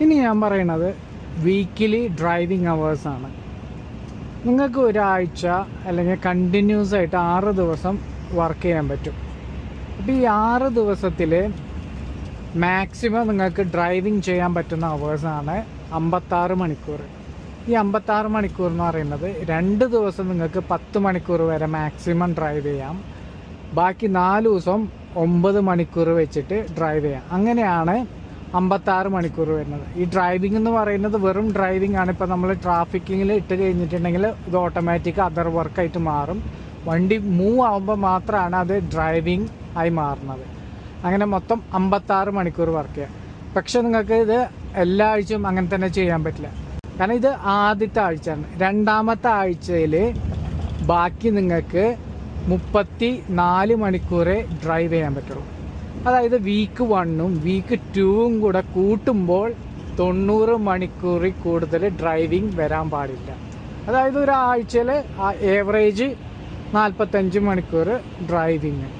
ഇനി ഞാൻ പറയുന്നത് വീക്കിലി ഡ്രൈവിംഗ് അവേഴ്സാണ്. നിങ്ങൾക്ക് ഒരാഴ്ച അല്ലെങ്കിൽ കണ്ടിന്യൂസ് ആയിട്ട് 6 ദിവസം വർക്ക് ചെയ്യാൻ പറ്റും. അപ്പോൾ ഈ 6 ദിവസത്തിൽ മാക്സിമം നിങ്ങൾക്ക് ഡ്രൈവിംഗ് ചെയ്യാൻ പറ്റുന്ന അവേഴ്സാണ് 56 മണിക്കൂർ. ഈ 56 മണിക്കൂർ എന്ന് പറയുന്നത് 2 ദിവസം നിങ്ങൾക്ക് 10 മണിക്കൂർ വരെ മാക്സിമം ഡ്രൈവ് ചെയ്യാം. ബാക്കി 4 ദിവസം 9 മണിക്കൂർ വെച്ചിട്ട് ഡ്രൈവ് ചെയ്യാം. അങ്ങനെയാണ് 56 മണിക്കൂർ വരുന്നത്. ഈ ഡ്രൈവിംഗ് എന്ന് പറയുന്നത് വെറും ഡ്രൈവിംഗ് ആണ്. ഇപ്പോൾ നമ്മൾ ട്രാഫിക്കിങ്ങിൽ ഇട്ട് കഴിഞ്ഞിട്ടുണ്ടെങ്കിൽ ഇത് ഓട്ടോമാറ്റിക് അതർ വർക്കായിട്ട് മാറും. വണ്ടി മൂവ് ആകുമ്പോൾ മാത്രമാണ് അത് ഡ്രൈവിംഗ് ആയി മാറുന്നത്. അങ്ങനെ മൊത്തം 56 മണിക്കൂർ വർക്ക് ചെയ്യാം. പക്ഷെ നിങ്ങൾക്ക് ഇത് എല്ലാ ആഴ്ചയും അങ്ങനെ തന്നെ ചെയ്യാൻ പറ്റില്ല. കാരണം ഇത് ആദ്യത്തെ ആഴ്ചയാണ്. രണ്ടാമത്തെ ആഴ്ചയിൽ ബാക്കി നിങ്ങൾക്ക് 34 മണിക്കൂറേ ഡ്രൈവ് ചെയ്യാൻ പറ്റുള്ളൂ. അതായത് വീക്ക് 1ഉം വീക്ക് 2ഉം കൂടെ കൂട്ടുമ്പോൾ 90 മണിക്കൂറിൽ കൂടുതൽ ഡ്രൈവിംഗ് വരാൻ പാടില്ല. അതായത് ഒരാഴ്ചയിൽ ഏവറേജ് 45 മണിക്കൂർ ഡ്രൈവിങ്.